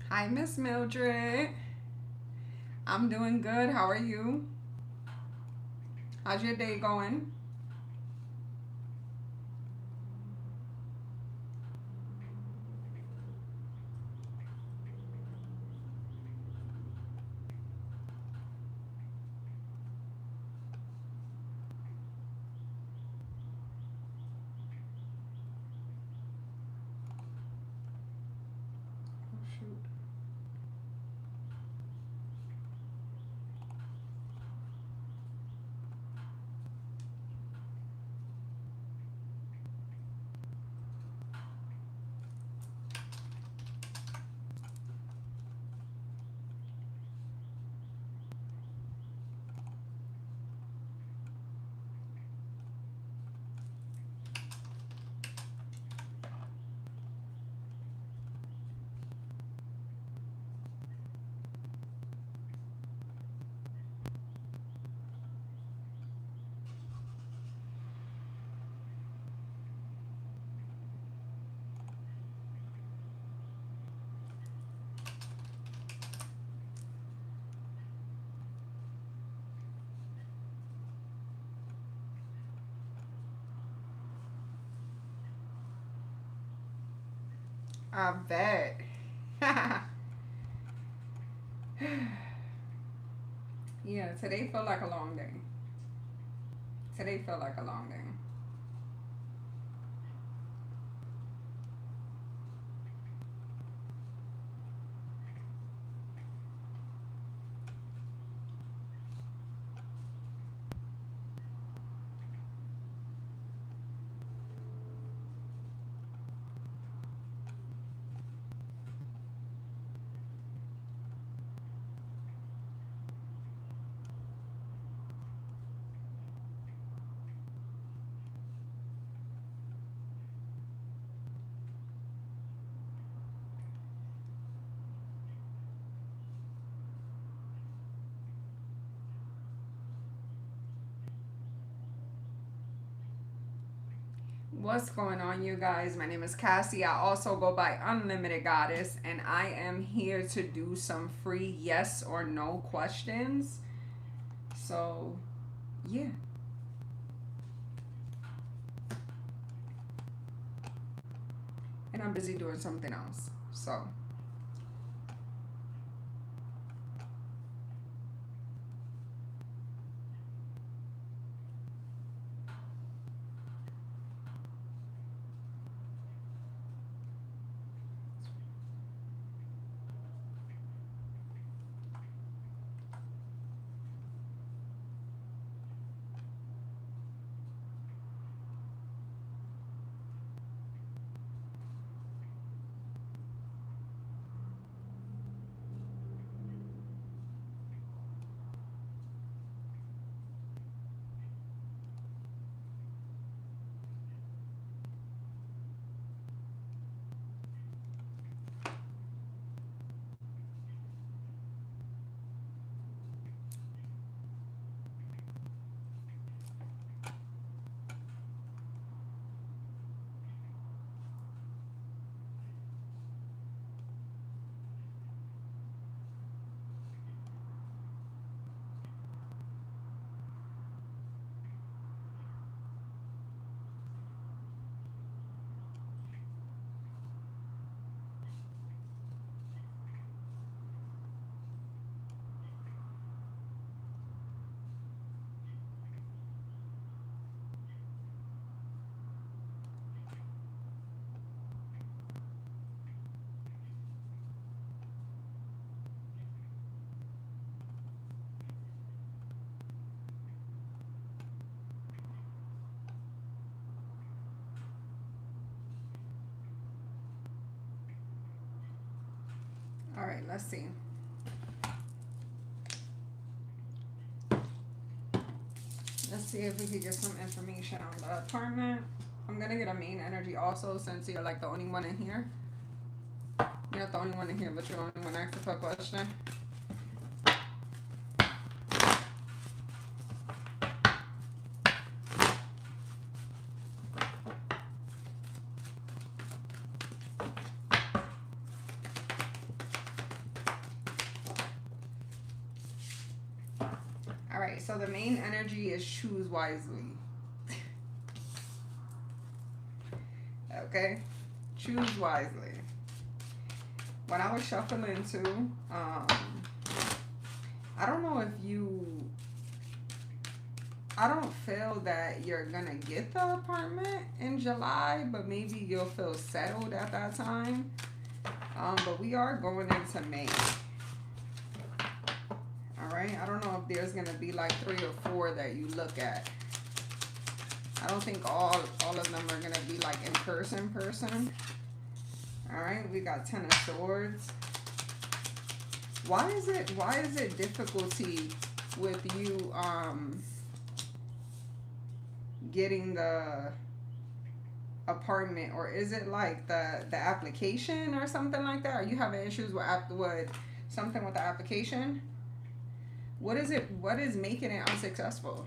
Hi, Miss Mildred. I'm doing good. How are you? How's your day going? Oh, shoot. I bet. Yeah, today felt like a long day. Today felt like a long day. What's going on, you guys? My name is Cassie. I also go by Unlimited Goddess, and I am here to do some free yes or no questions. So, yeah. And I'm busy doing something else. So, All right, let's see. Let's see if we could get some information on the apartment. I'm gonna get a main energy also, since you're like the only one in here. You're not the only one in here, but you're the only one asking for a question. All right, so the main energy is choose wisely. Okay, choose wisely. When I was shuffling too, I don't know if I don't feel that you're gonna get the apartment in July, but maybe you'll feel settled at that time. But we are going into May. All right, I don't know if there's gonna be like 3 or 4 that you look at. I don't think all of them are gonna be like in person. All right, we got 10 of Swords. Why is it difficulty with you getting the apartment, or is it like the application or something like that? Are you having issues with something with the application? What is it? What is making it unsuccessful?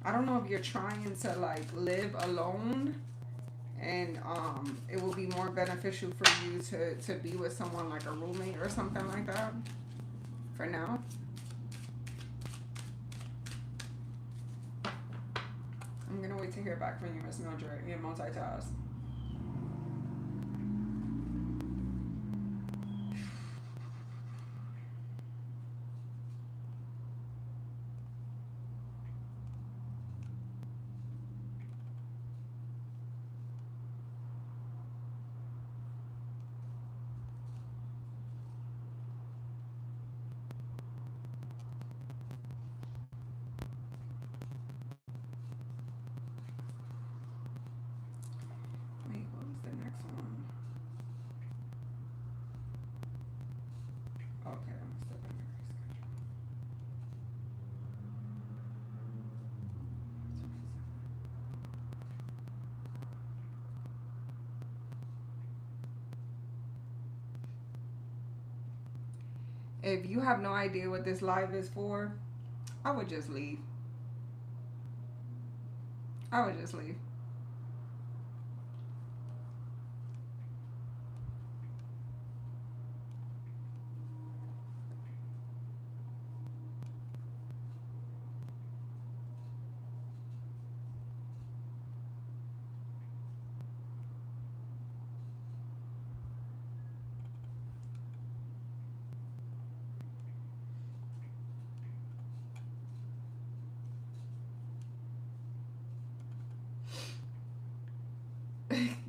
I don't know if you're trying to like live alone, and it will be more beneficial for you to be with someone like a roommate or something like that for now. I'm gonna wait to hear back from you, Miss Mildred. You multitask. Wait, what was the next one? Okay, I'm still gonna reschedule. If you have no idea what this live is for, I would just leave. I would just leave.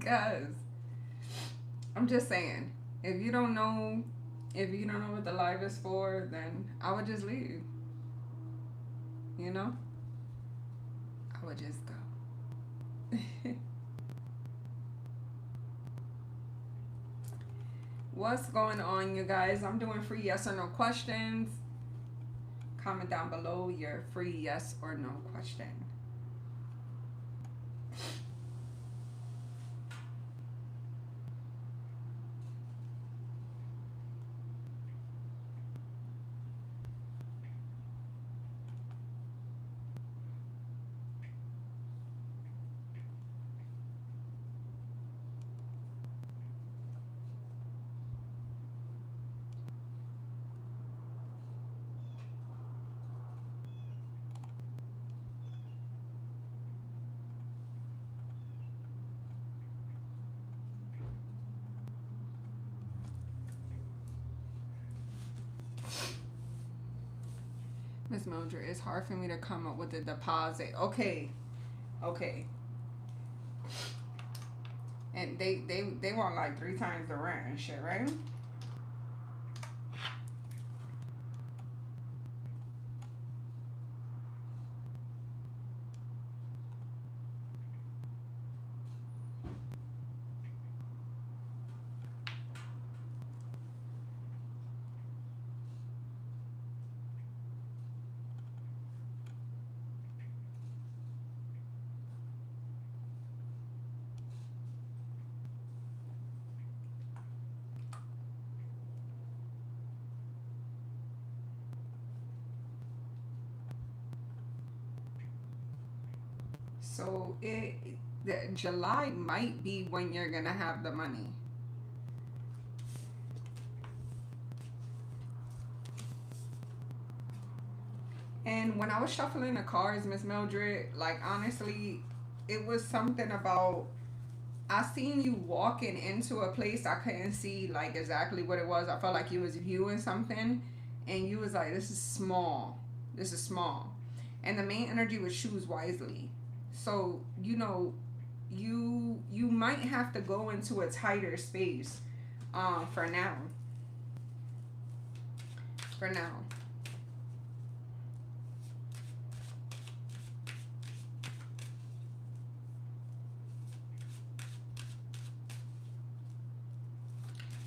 Guys, I'm just saying, if you don't know, if you don't know what the live is for, then I would just leave. You know, I would just go. What's going on, you guys? I'm doing free yes or no questions. Comment down below your free yes or no question. Miss Mildred, it's hard for me to come up with a deposit. Okay, okay. And they want like 3 times the rent and shit, right? So July might be when you're gonna have the money. And when I was shuffling the cards, Miss Mildred, like honestly, it was something about I seen you walking into a place I couldn't see like exactly what it was. I felt like you was viewing something and you was like, this is small. This is small. And the main energy was choose wisely. So, you might have to go into a tighter space for now. For now.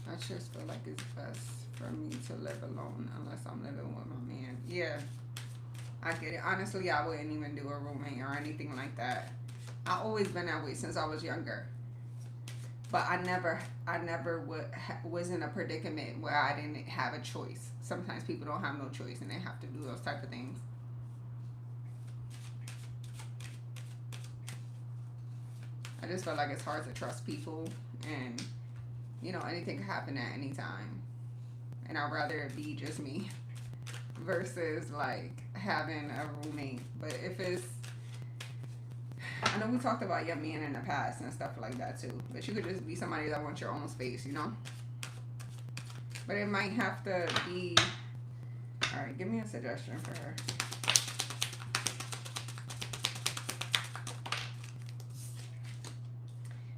I just feel like it's best for me to live alone unless I'm living with my man. Yeah, I get it. Honestly, I wouldn't even do a roommate or anything like that. I always been that way since I was younger. But I never was in a predicament where I didn't have a choice. Sometimes people don't have no choice and they have to do those type of things. I just feel like it's hard to trust people, and anything can happen at any time. And I'd rather it be just me versus like having a roommate. But if it's, I know we talked about your man in the past and stuff like that too, but you could just be somebody that wants your own space. But it might have to be. All right, give me a suggestion for her.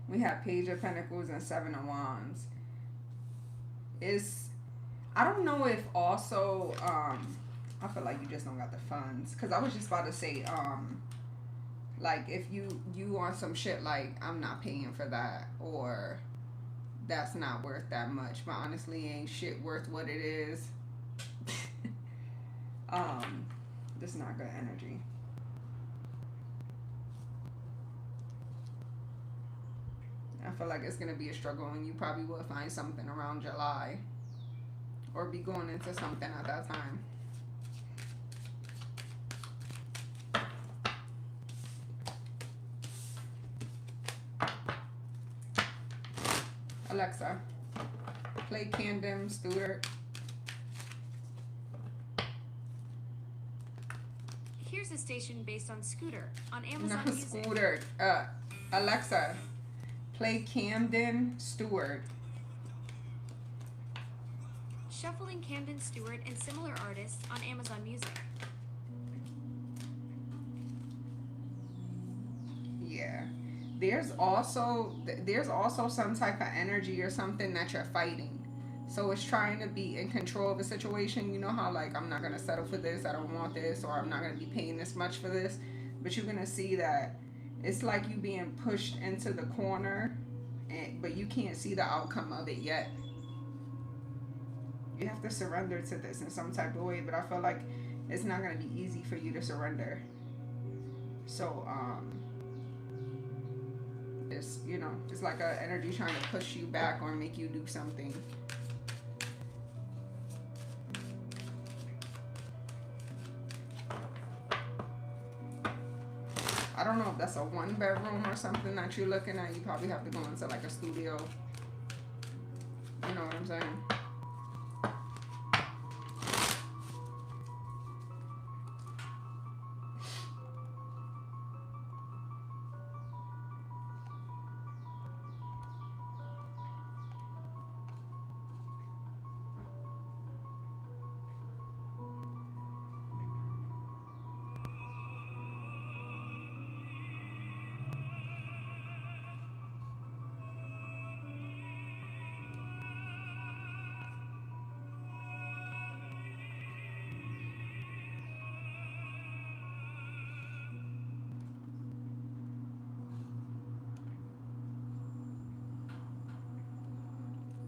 We have Page of Pentacles and Seven of Wands. Is I don't know if also I feel like you just don't got the funds, because I was just about to say like if you want some shit like I'm not paying for that, or that's not worth that much, but honestly ain't shit worth what it is. This is not good energy. I feel like it's gonna be a struggle, and you probably will find something around July, or be going into something at that time. Alexa, play Camden Stewart. Here's a station based on Scooter on Amazon No, Music. Scooter. Alexa, play Camden Stewart. Shuffling Camden Stewart and similar artists on Amazon Music. Yeah. There's also some type of energy or something that you're fighting. So it's trying to be in control of a situation. You know how like I'm not gonna settle for this, I don't want this, or I'm not gonna be paying this much for this. But you're gonna see that it's like you being pushed into the corner, but you can't see the outcome of it yet. You have to surrender to this in some type of way, but I feel like it's not gonna be easy for you to surrender. So it's like a energy trying to push you back or make you do something. I don't know if that's a 1 bedroom or something that you're looking at. You probably have to go into like a studio. You know what I'm saying?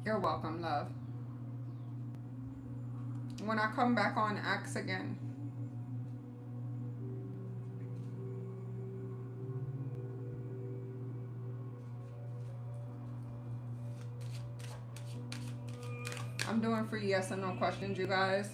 You're welcome, love. When I come back on, ask again. I'm doing free yes or no questions, you guys.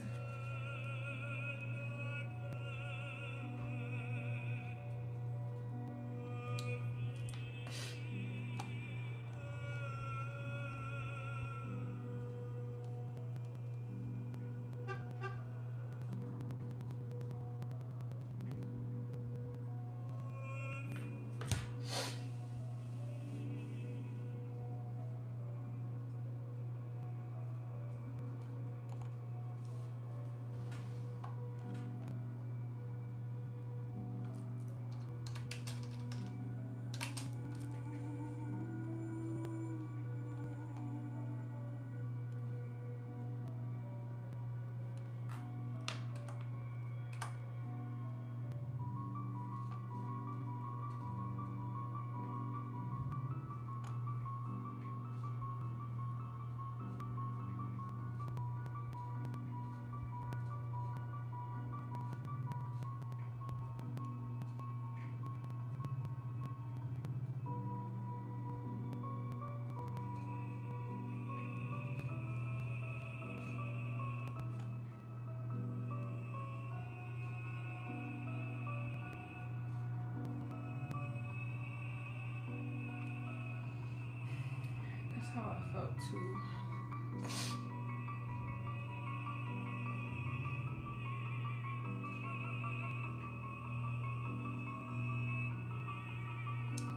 That's how I felt too.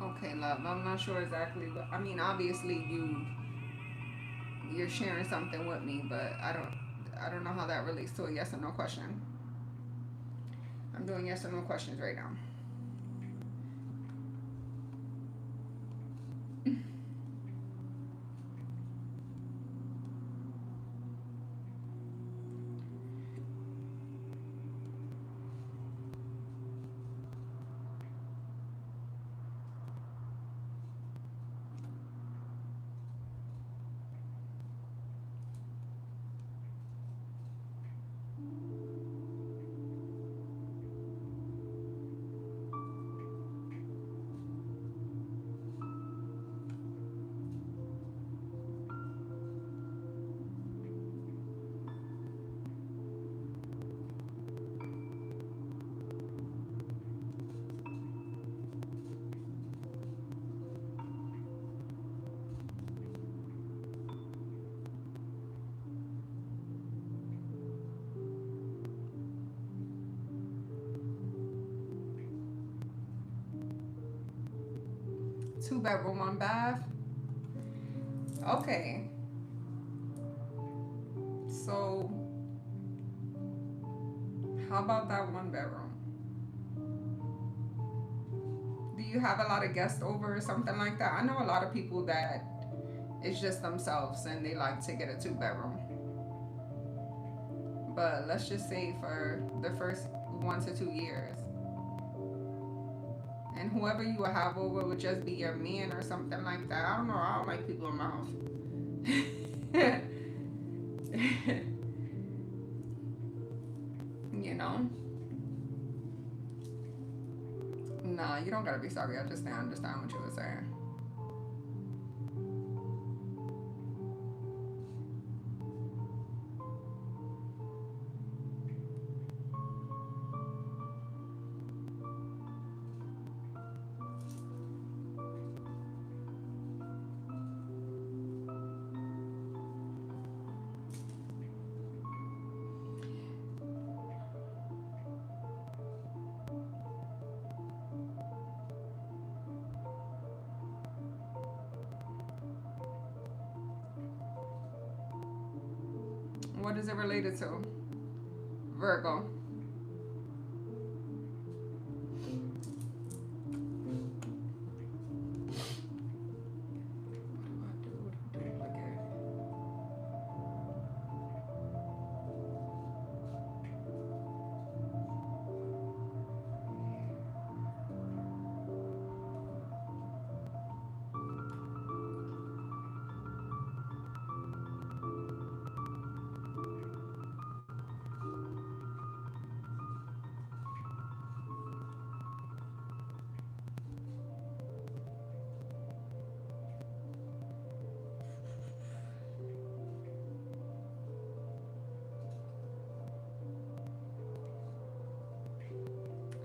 Okay, love. I'm not sure exactly, but I mean, obviously you're sharing something with me, but I don't know how that relates to a yes or no question. I'm doing yes or no questions right now. Two bedroom, one bath. Okay, so how about that one bedroom? Do you have a lot of guests over or something like that? I know a lot of people that it's just themselves and they like to get a two bedroom. But let's just say for the first 1 to 2 years, and whoever you would have over would just be your man or something like that. I don't know. I don't like people in my house. you know? Nah, you don't gotta be sorry. I just didn't understand what you were saying. What is it related to? Virgo.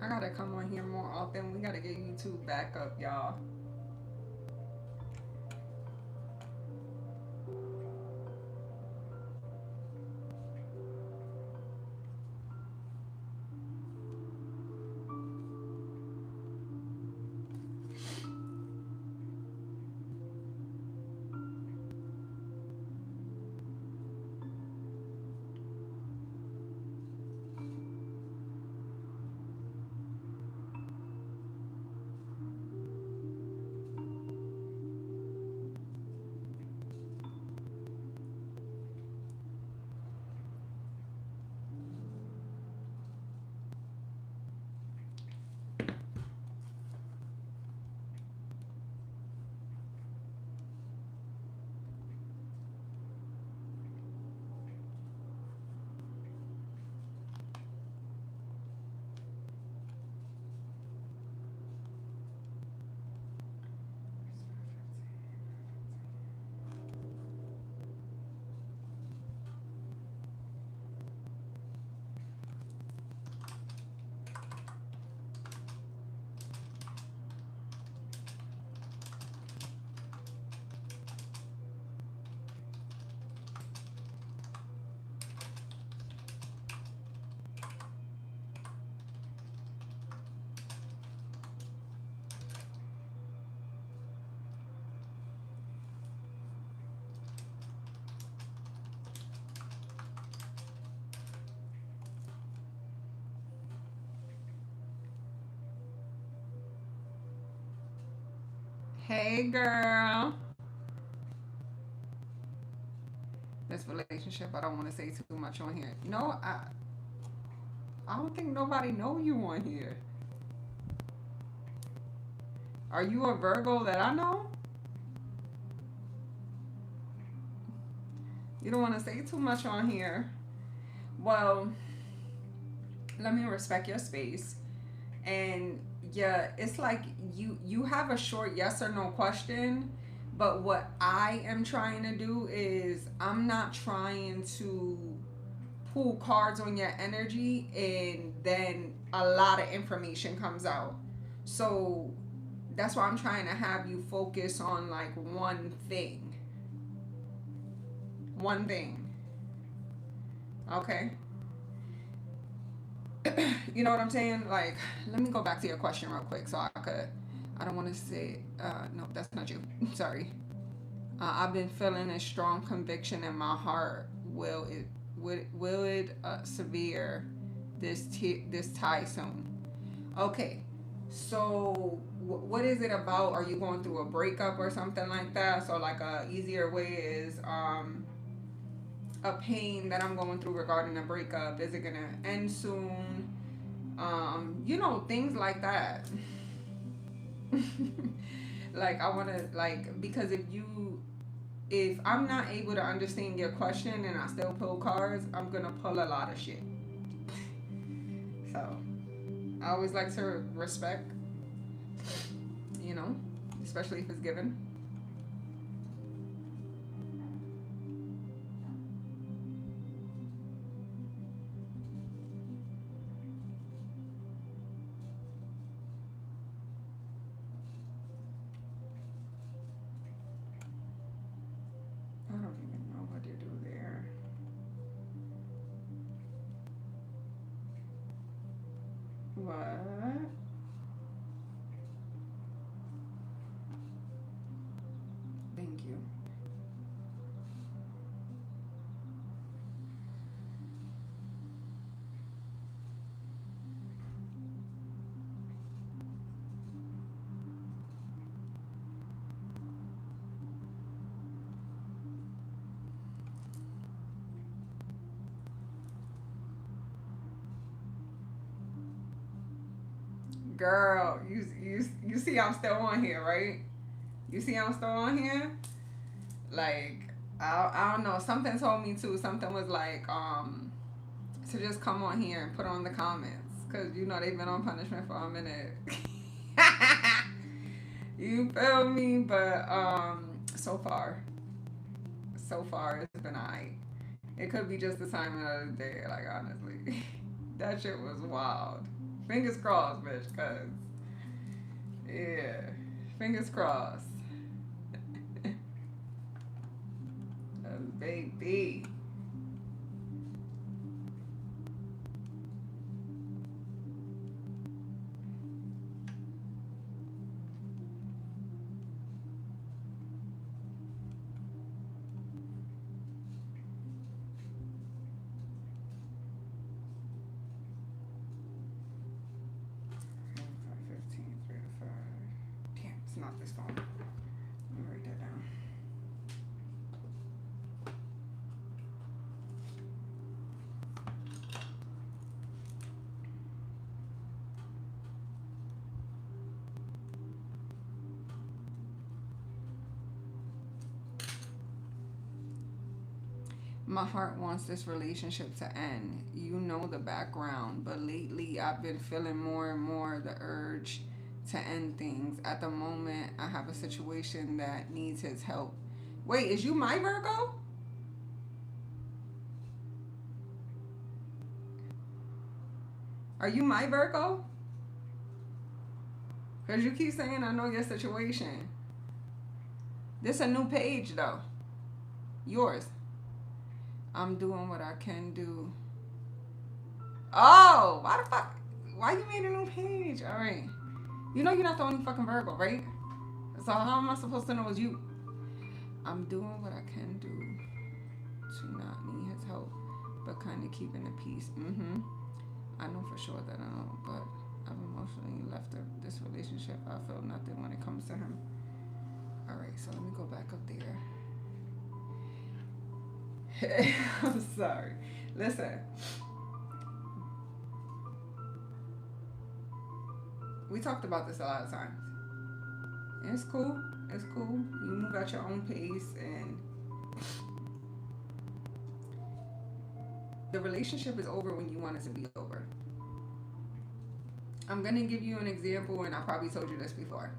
I gotta come on here more often. We gotta get YouTube back up, y'all. Hey, girl. This relationship, I don't want to say too much on here. No, I don't think nobody know you on here. Are you a Virgo that I know? You don't want to say too much on here. Well, let me respect your space. And yeah, it's like you have a short yes or no question, but what I am trying to do is I'm not trying to pull cards on your energy and then a lot of information comes out. So that's why I'm trying to have you focus on like one thing. One thing. Okay? You know what I'm saying? Like, let me go back to your question real quick so I could. I don't want to say. No, that's not you. Sorry. I've been feeling a strong conviction in my heart. Will it severe this tie soon? Okay. So what is it about? Are you going through a breakup or something like that? So like a easier way is a pain that I'm going through regarding a breakup. Is it gonna end soon? Things like that. Like I want to like because if I'm not able to understand your question and I still pull cards, I'm gonna pull a lot of shit. So I always like to respect, you know, especially if it's given. I don't even know what to do there. What? Thank you. 'Girl, you see I'm still on here, right? You see I'm still on here? Like I don't know. Something told me to. Something was like to just come on here and put on the comments because they've been on punishment for a minute. You feel me? But so far it's been alright. It could be just the time of the day. Like honestly, that shit was wild. Fingers crossed, bitch. Cause yeah, fingers crossed. Baby. 5:15, 3 to 5. Damn, it's not this phone. Let me write that down. My heart wants this relationship to end. You know the background, but lately I've been feeling more and more the urge to end things. At the moment, I have a situation that needs his help. Wait, is you my Virgo? Are you my Virgo? Because you keep saying I know your situation. This a new page though. Yours. I'm doing what I can do. Oh, why the fuck? Why you made a new page? All right. You know you're not the only fucking Virgo, right? So how am I supposed to know it's you? I'm doing what I can do to not need his help, but kind of keeping the peace. Mm-hmm. I know for sure that I know, but I've emotionally left this relationship. I feel nothing when it comes to him. All right, so let me go back up there. I'm sorry. Listen, we talked about this a lot of times. And it's cool. It's cool. You move at your own pace, and the relationship is over when you want it to be over. I'm gonna give you an example, and I probably told you this before.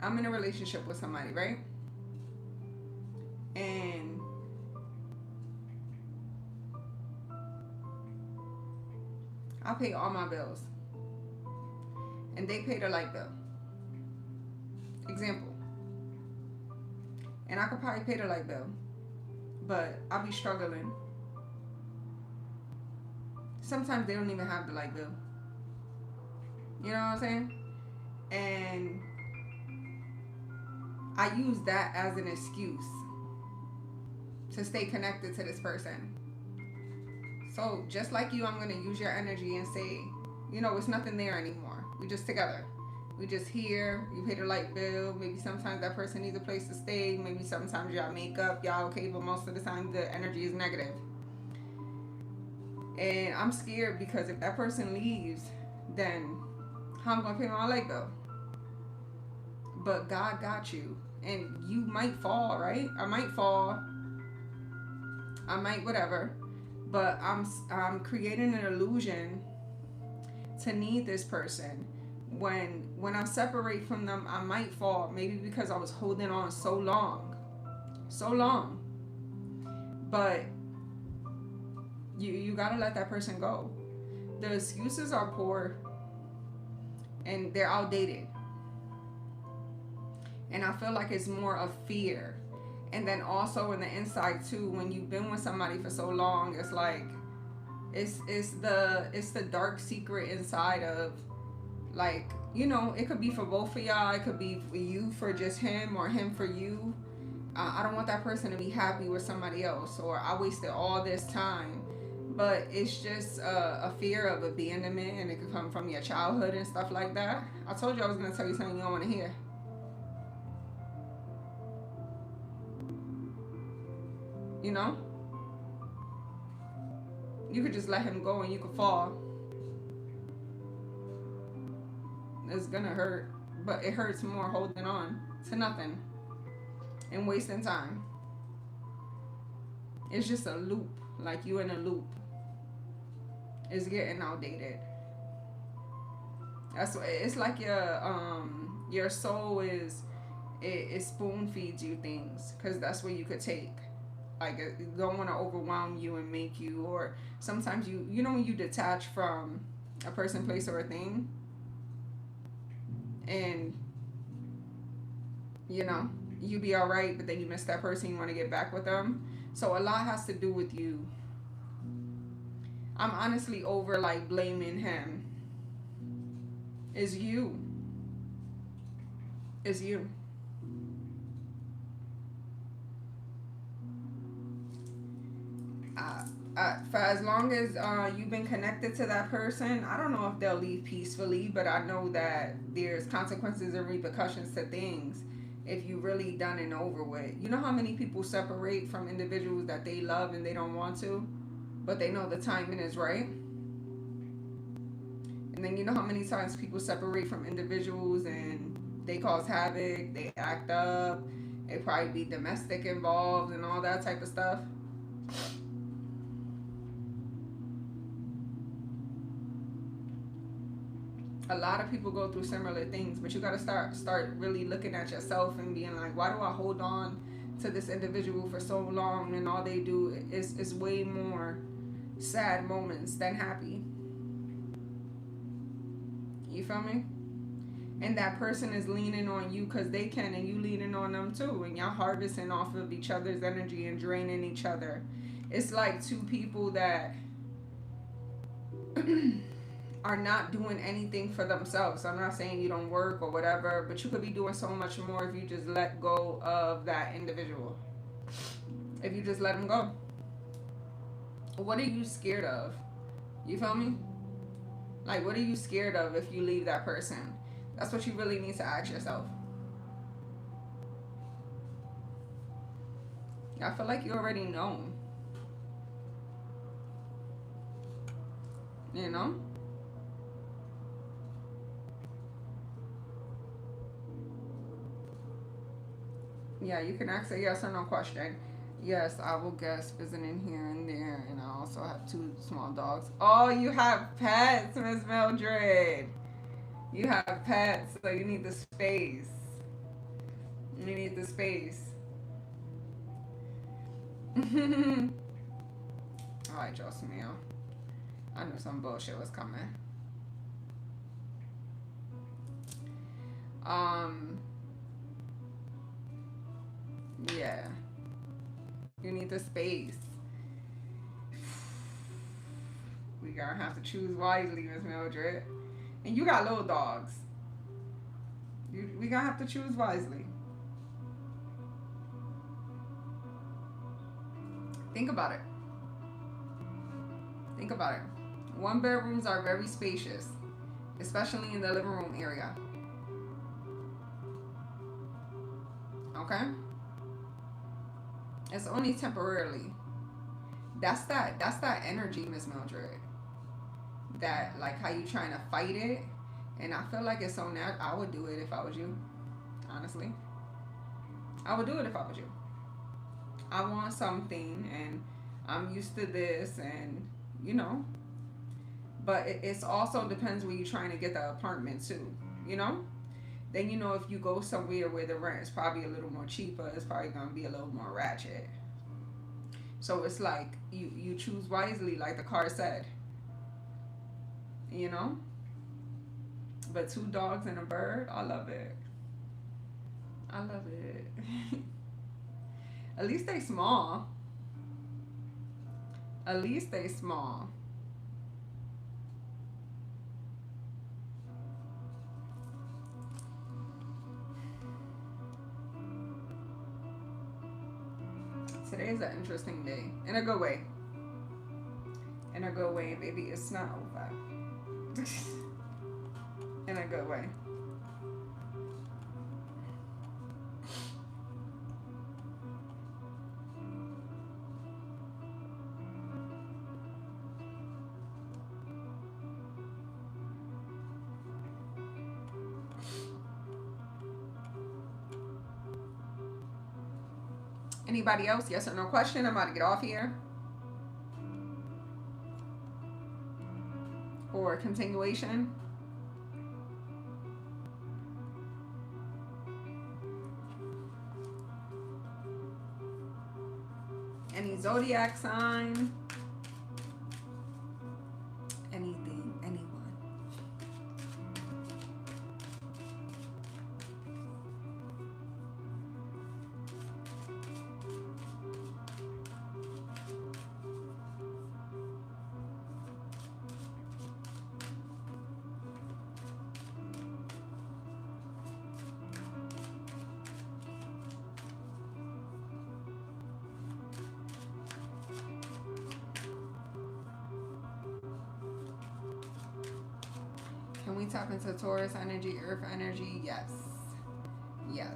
I'm in a relationship with somebody, right? And I pay all my bills, and they pay the light bill. Example. And I could probably pay the light bill, but I'll be struggling. Sometimes they don't even have the light bill. You know what I'm saying? And I use that as an excuse to stay connected to this person. So just like you, I'm going to use your energy and say, you know, it's nothing there anymore. We just together. We just here. You pay the light bill. Maybe sometimes that person needs a place to stay. Maybe sometimes y'all make up. Y'all okay, but most of the time the energy is negative. And I'm scared because if that person leaves, then how am I going to pay my light bill? But God got you. And you might fall, right? I might fall. I might whatever. But I'm creating an illusion to need this person. When I separate from them, I might fall. Maybe because I was holding on so long. So long. But you gotta let that person go. The excuses are poor and they're outdated. And I feel like it's more of fear. And then also in the inside too, when you've been with somebody for so long, it's like it's the dark secret inside of, like, you know, it could be for both of y'all. It could be for you for just him, or him for you. I don't want that person to be happy with somebody else, or I wasted all this time. But it's just a fear of abandonment, and it could come from your childhood and stuff like that. I told you I was going to tell you something you don't want to hear. You know? You could just let him go and you could fall. It's gonna hurt, but it hurts more holding on to nothing and wasting time. It's just a loop, like you in a loop. It's getting outdated. That's what it's like. Your soul is it spoon feeds you things because that's what you could take. Like, it don't want to overwhelm you and make you, or sometimes you know when you detach from a person, place, or a thing, and you know you be all right, but then you miss that person, you want to get back with them. So a lot has to do with you. I'm honestly over like blaming him. It's you. It's you. For as long as you've been connected to that person, I don't know if they'll leave peacefully, but I know that there's consequences and repercussions to things if you really done and over with. You know how many people separate from individuals that they love and they don't want to, but they know the timing is right? And then you know how many times people separate from individuals and they cause havoc, they act up, it probably be domestic involved and all that type of stuff. A lot of people go through similar things, but you got to start really looking at yourself and being like, why do I hold on to this individual for so long, and all they do is way more sad moments than happy. You feel me? And that person is leaning on you because they can, and you leaning on them too, and y'all harvesting off of each other's energy and draining each other. It's like two people that are not doing anything for themselves. I'm not saying you don't work or whatever, but you could be doing so much more if you just let go of that individual. If you just let them go. What are you scared of? You feel me? Like, what are you scared of if you leave that person? That's what you really need to ask yourself. I feel like you already know. You know? Yeah, you can ask a yes or no question. Yes, I will guess visiting here and there, and I also have 2 small dogs. Oh, you have pets, Miss Mildred. You have pets, so you need the space. You need the space. All right, Josemio. I knew some bullshit was coming. Um, yeah. You need the space. We gonna have to choose wisely, Miss Mildred. And you got little dogs. We gonna have to choose wisely. Think about it. Think about it. 1 bedrooms are very spacious, especially in the living room area. Okay? It's only temporarily. That's that energy, Miss Mildred. That like how you trying to fight it, and I feel like it's so natural. I would do it if I was you. Honestly, I would do it if I was you. I want something, and I'm used to this, and you know. But it's also depends where you're trying to get the apartment too. You know. Then you know if you go somewhere where the rent is probably a little more cheaper, it's probably gonna be a little more ratchet. So it's like you choose wisely, like the card said. You know. But 2 dogs and a bird, I love it. I love it. At least they small. At least they small. Today is an interesting day. In a good way. In a good way, baby. It's not over. In a good way. Anybody else? Yes or no question? I'm about to get off here. Or continuation. Any zodiac sign? Anything, anyone. Can we tap into Taurus energy, Earth energy? Yes. Yes.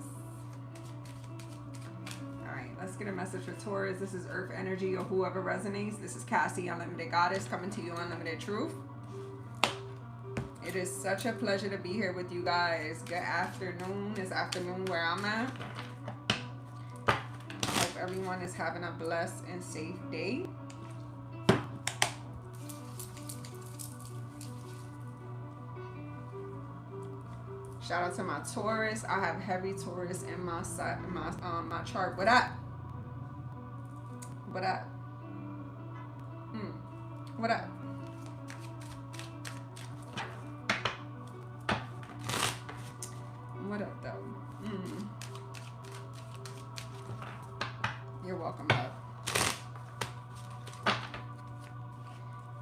All right, let's get a message for Taurus. This is Earth energy or whoever resonates. This is Cassie, Unlimited Goddess, coming to you Unlimited Truth. It is such a pleasure to be here with you guys. Good afternoon. It's afternoon where I'm at. Hope everyone is having a blessed and safe day. Shout out to my Taurus. I have heavy Taurus in my my chart. What up? What up? What up? What up, though? You're welcome, love.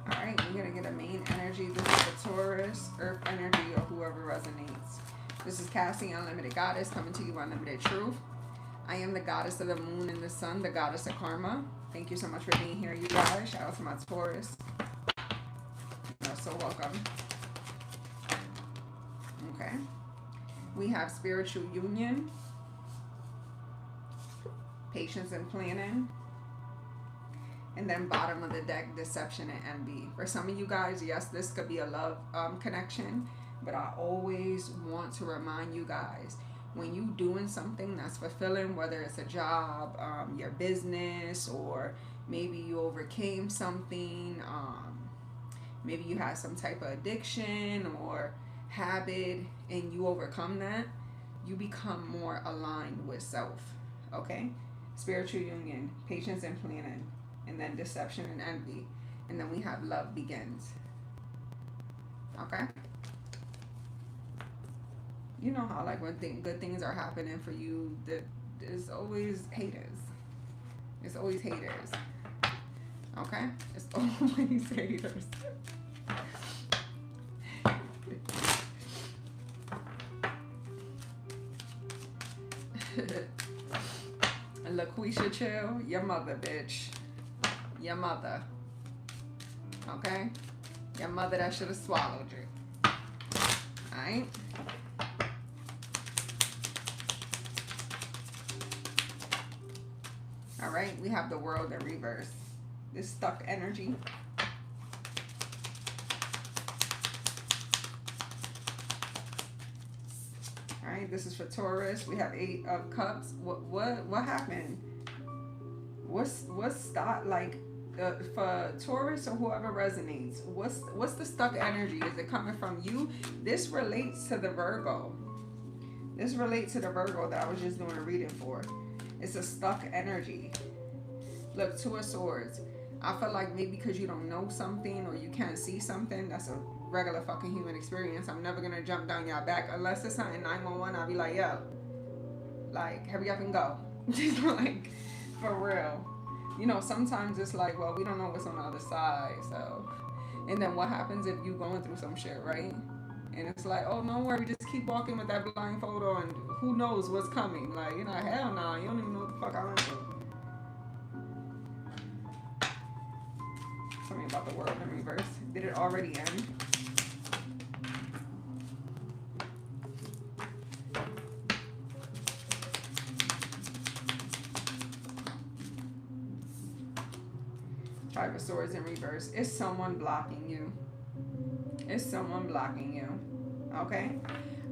All right, we're gonna get a main energy. This is the Taurus, Earth energy, or whoever resonates. This is Cassie, Unlimited Goddess, coming to you Unlimited Truth. I am the goddess of the moon and the sun, the goddess of karma. Thank you so much for being here, you guys. Shout out to my Taurus. You're so welcome. Okay. We have spiritual union, patience and planning. And then bottom of the deck, deception and envy. For some of you guys, yes, this could be a love connection, but I always want to remind you guys, when you doing something that's fulfilling, whether it's a job, your business, or maybe you overcame something, maybe you had some type of addiction or habit, and you overcome that, you become more aligned with self. Okay? Spiritual union, patience and planning, and then deception and envy, and then we have love begins. Okay? You know how, like, when good things are happening for you, there's always haters. It's always haters. Okay? It's always haters. LaQuisha Chill, your mother, bitch. Your mother. Okay? Your mother that should have swallowed you. Alright? Alright, we have the world in reverse. This stuck energy. Alright, this is for Taurus. We have 8 of Cups. What happened? What's stuck, like, for Taurus or whoever resonates? What's the stuck energy? Is it coming from you? This relates to the Virgo. This relates to the Virgo that I was just doing a reading for. It's a stuck energy. Look, 2 of Swords. I feel like maybe because you don't know something or you can't see something, that's a regular fucking human experience. I'm never gonna jump down your back unless it's something 911. I'll be like, yo, like, hurry up and go. Just like, for real. You know, sometimes it's like, well, we don't know what's on the other side, so. And then what happens if you going through some shit, right? And it's like, oh, don't worry, just keep walking with that blindfold on. Who knows what's coming? Like, you know, hell no, you don't even know what the fuck I went through. Tell me about the world in reverse. Did it already end? Five of Swords in reverse. It's someone blocking you. It's someone blocking you. Okay?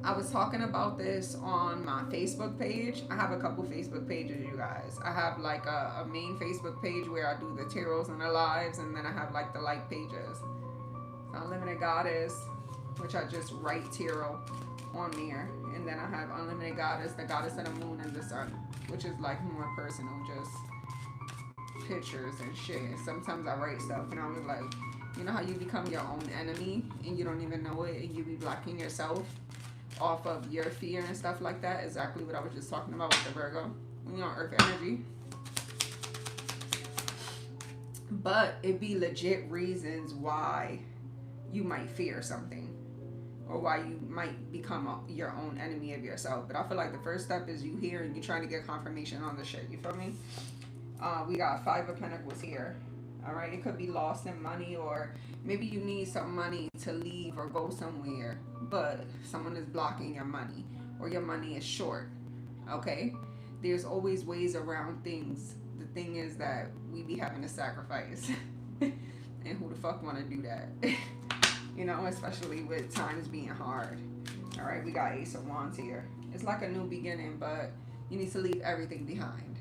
I was talking about this on my Facebook page. I have a couple Facebook pages, you guys. I have like a main Facebook page where I do the tarots and the lives, and then I have like the like pages. Unlimited Goddess, which I just write tarot on there. And then I have Unlimited Goddess, the Goddess of the Moon and the Sun, which is like more personal, just pictures and shit. Sometimes I write stuff and I was like, you know how you become your own enemy and you don't even know it, and you be blocking yourself off of your fear and stuff like that? Exactly what I was just talking about with the Virgo. When you're on Earth energy. But it be legit reasons why you might fear something, or why you might become your own enemy of yourself. But I feel like the first step is you here and you trying to get confirmation on the shit. You feel me? We got 5 of Pentacles here. All right, it could be lost in money, or maybe you need some money to leave or go somewhere, but someone is blocking your money, or your money is short. Okay, there's always ways around things. The thing is that we be having to sacrifice, and who the fuck want to do that? You know, especially with times being hard. All right, we got Ace of Wands here. It's like a new beginning, but you need to leave everything behind.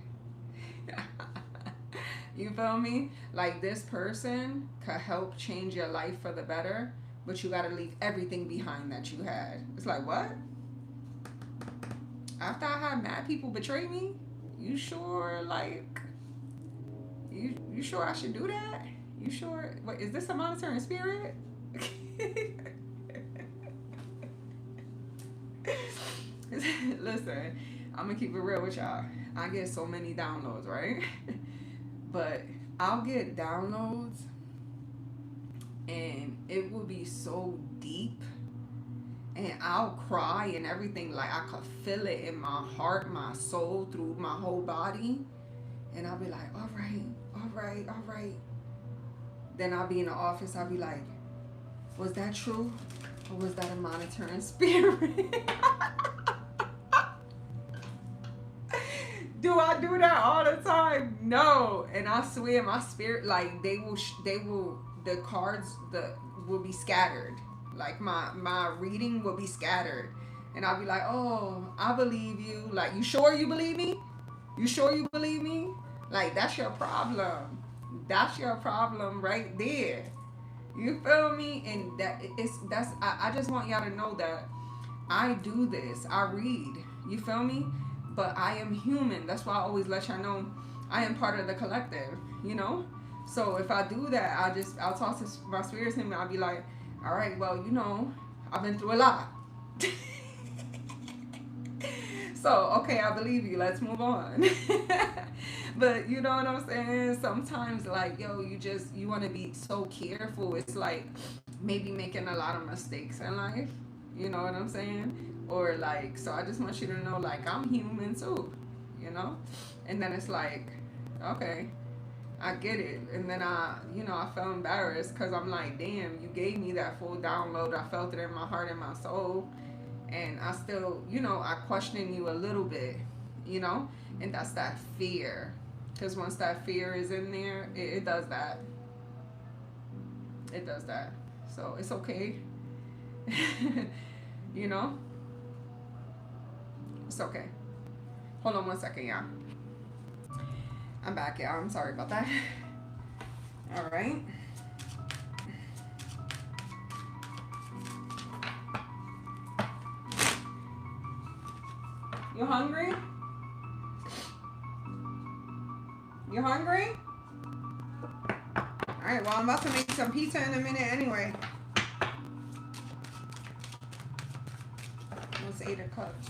You feel me? Like, this person could help change your life for the better, but you gotta leave everything behind that you had. It's like, what? After I had mad people betray me? You sure, like, you sure I should do that? You sure? Wait, is this a monitoring spirit? Listen, I'm gonna keep it real with y'all. I get so many downloads, right? But I'll get downloads and it will be so deep, and I'll cry and everything. Like, I could feel it in my heart, my soul, through my whole body. And I'll be like, all right, all right, all right. Then I'll be in the office. I'll be like, was that true? Or was that a monitoring spirit? Do I do that all the time? No. And I swear, my spirit, like the cards will be scattered. Like my reading will be scattered, and I'll be like, oh, I believe you. Like, you sure you believe me? You sure you believe me? Like, that's your problem. That's your problem right there. You feel me? And I just want y'all to know that I do this. I read. You feel me? But I am human. That's why I always let y'all know I am part of the collective, you know? So if I do that, I'll talk to my spirits and I'll be like, all right, well, I've been through a lot. So, okay, I believe you. Let's move on. But you know what I'm saying? Sometimes, like, yo, you want to be so careful. It's like maybe making a lot of mistakes in life. You know what I'm saying? Or, like, so I just want you to know, like, I'm human too, you know? And then it's like, okay, I get it. And then I felt embarrassed because I'm like, damn, you gave me that full download. I felt it in my heart and my soul. And I still, I question you a little bit, you know? And that's that fear. Because once that fear is in there, it does that. It does that. So it's okay. you know? It's okay. Hold on one second, y'all. I'm back, y'all. I'm sorry about that. All right. You hungry? You hungry? Alright, well, I'm about to make some pizza in a minute anyway. What's 8 of cups?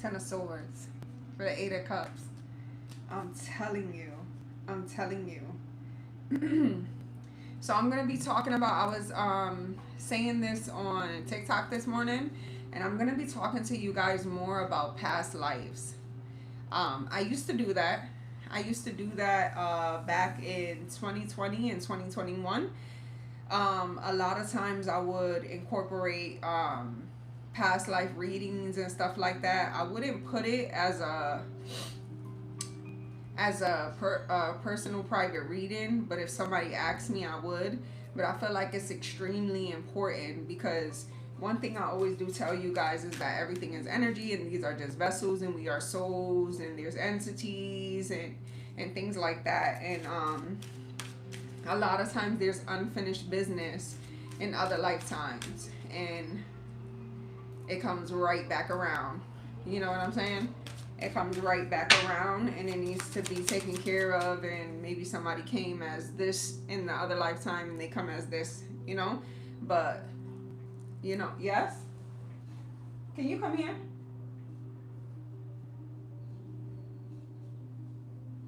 10 of swords. For the 8 of cups. I'm telling you. So I'm going to be talking about, I was saying this on TikTok this morning, and I'm going to be talking to you guys more about past lives. I used to do that. Back in 2020 and 2021. A lot of times I would incorporate past life readings and stuff like that. I wouldn't put it as a personal private reading, but if somebody asked me, I would. But I feel like it's extremely important because one thing I always do tell you guys is that everything is energy and these are just vessels and we are souls and there's entities and things like that. And a lot of times there's unfinished business in other lifetimes and it comes right back around. You know what I'm saying? It comes right back around and it needs to be taken care of, and maybe somebody came as this in the other lifetime and they come as this, but yes? Can you come here?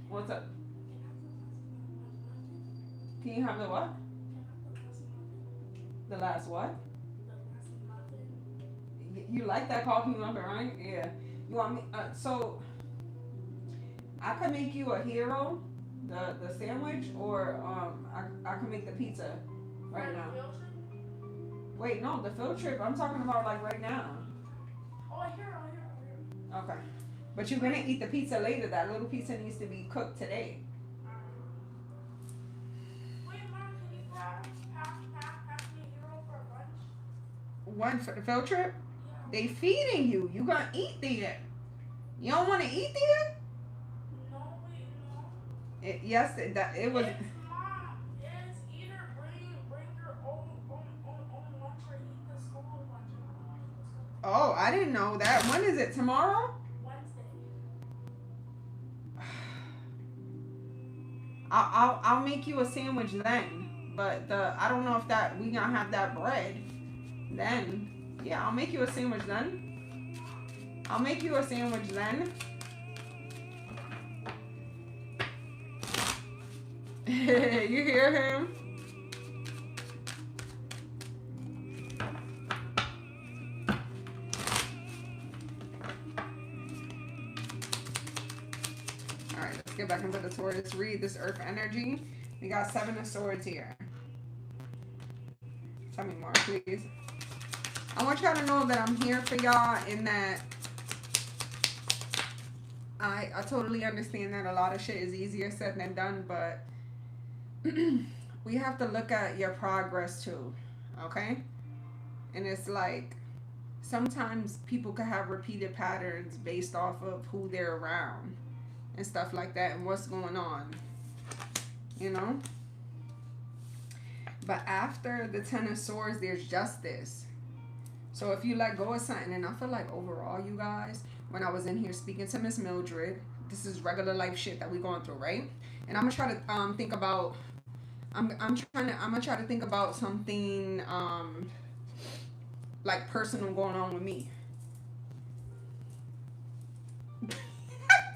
What's up? Can you have the what? The last what? You like that coffee muffin, right? Yeah. You want me? So I could make you a hero, the sandwich, or I can make the pizza right now. Wait, no, the field trip. I'm talking about like right now. Okay. But you're gonna eat the pizza later. That little pizza needs to be cooked today. One for the field trip? They feeding you. You gonna eat there. You don't want to eat there? Yes, it was. Oh, I didn't know that. When is it? Tomorrow? I'll make you a sandwich then. But I don't know if that we gonna have that bread then. Yeah, I'll make you a sandwich then. You hear him? Alright, let's get back into the Taurus. Let's read this earth energy. We got 7 of swords here. Tell me more, please. I want y'all to know that I'm here for y'all and that I totally understand that a lot of shit is easier said than done, but we have to look at your progress too, okay? And it's like sometimes people can have repeated patterns based off of who they're around and stuff like that and what's going on, you know? But after the Ten of Swords, there's justice. So if you let go of something, and I feel like overall, you guys, when I was in here speaking to Miss Mildred, this is regular life shit that we going through, right? And I'm gonna try to think about. I'm gonna try to think about something like personal going on with me.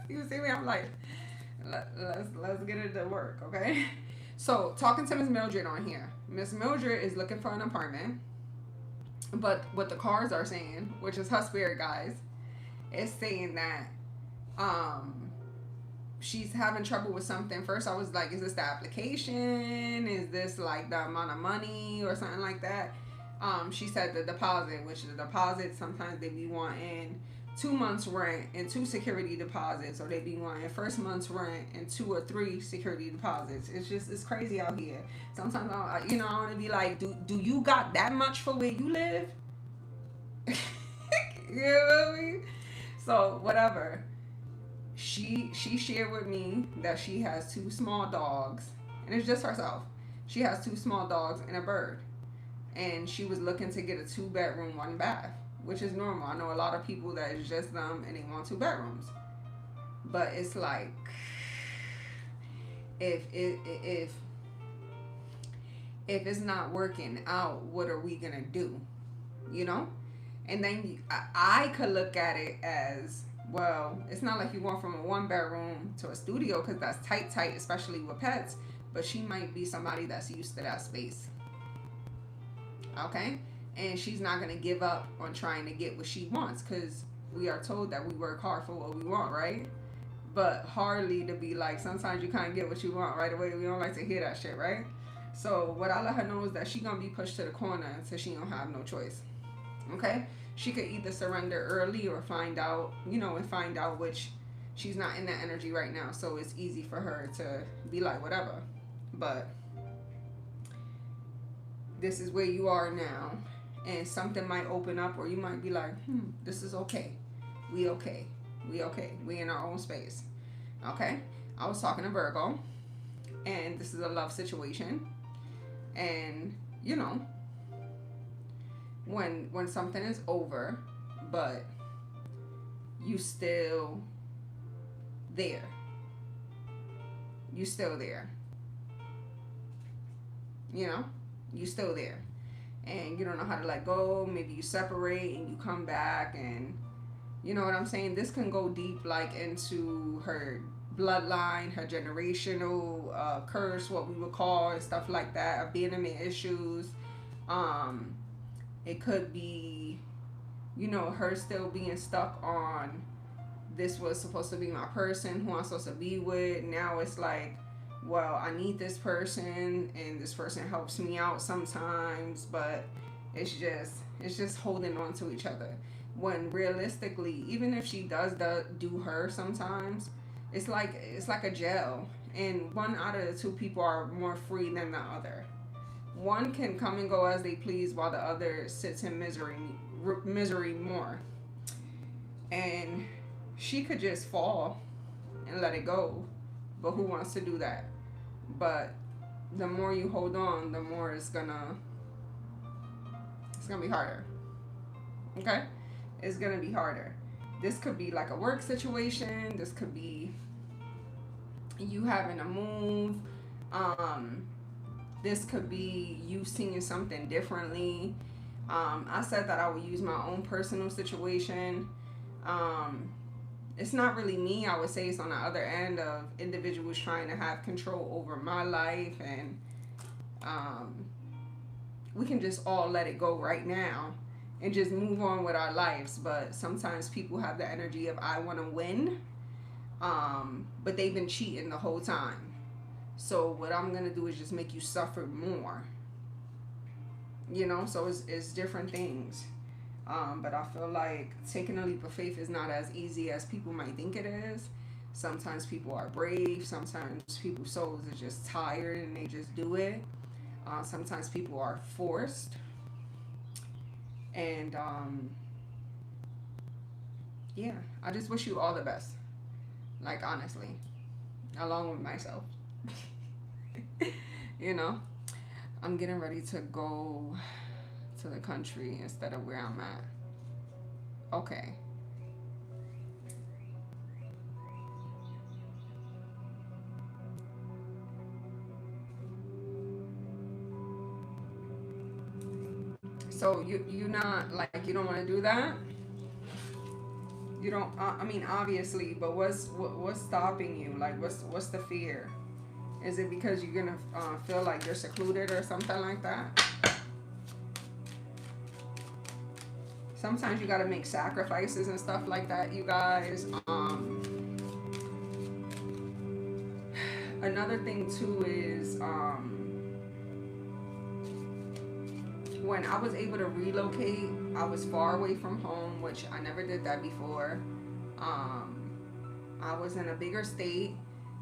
You see me? I'm like, let's get it to work, okay? So talking to Miss Mildred on here. Miss Mildred is looking for an apartment, but what the cards are saying, which is her spirit guys, is saying that um she's having trouble with something. First, I was like, is this the application? Is this like the amount of money or something like that? She said the deposit, which the deposit sometimes they be wanting 2 months rent and two security deposits, or they be wanting first month's rent and 2 or 3 security deposits. It's crazy out here. Sometimes I want to be like, do you got that much for where you live? You know what I mean? So whatever. She shared with me that she has 2 small dogs, and it's just herself. She has 2 small dogs and a bird, and she was looking to get a 2-bedroom, 1 bath, which is normal. I know a lot of people that is just them and they want 2 bedrooms, but it's like if it's not working out, what are we gonna do? You know? And then I could look at it as, well, it's not like you want from a 1 bedroom to a studio because that's tight, especially with pets. But she might be somebody that's used to that space. Okay? And she's not going to give up on trying to get what she wants because we are told that we work hard for what we want, right? But hardly to be like, sometimes you can't get what you want right away. We don't like to hear that shit, right? So what I let her know is that she going to be pushed to the corner until she don't have no choice. Okay? She could either surrender early or find out, which she's not in that energy right now. So it's easy for her to be like, whatever. But this is where you are now. And something might open up, or you might be like, this is okay. We okay. We okay. We in our own space. Okay? I was talking to Virgo, and this is a love situation. And, when something is over, but you still there. You still there. You still there. And you don't know how to let go. Maybe you separate and you come back, and you know what I'm saying? This can go deep, like into her bloodline, her generational curse, what we would call, and stuff like that, abandonment issues. It could be, her still being stuck on, this was supposed to be my person who I'm supposed to be with. Now it's like, well, I need this person, and this person helps me out sometimes, but it's just holding on to each other. When realistically, even if she does do her sometimes, it's like a jail, and one out of the 2 people are more free than the other. One can come and go as they please, while the other sits in misery more. And she could just fall and let it go, but who wants to do that? But the more you hold on, the more it's gonna be harder. Okay? It's gonna be harder. This could be like a work situation. This could be you having to move. This could be you seeing something differently. I said that I would use my own personal situation. It's not really me. I would say it's on the other end of individuals trying to have control over my life, and we can just all let it go right now and just move on with our lives. But sometimes people have the energy of, I want to win, but they've been cheating the whole time. So what I'm gonna do is just make you suffer more. So it's different things. But I feel like taking a leap of faith is not as easy as people might think it is. Sometimes people are brave. Sometimes people's souls are just tired and they just do it. Sometimes people are forced. And yeah, I just wish you all the best. Like, honestly, along with myself. you know, I'm getting ready to go to the country instead of where I'm at. Okay. So you not like you don't want to do that? You don't. I mean, obviously, but what's stopping you? Like, what's the fear? Is it because you're gonna feel like you're secluded or something like that? Sometimes you gotta make sacrifices and stuff like that, you guys. Another thing too is when I was able to relocate, I was far away from home, which I never did that before. Um, I was in a bigger state,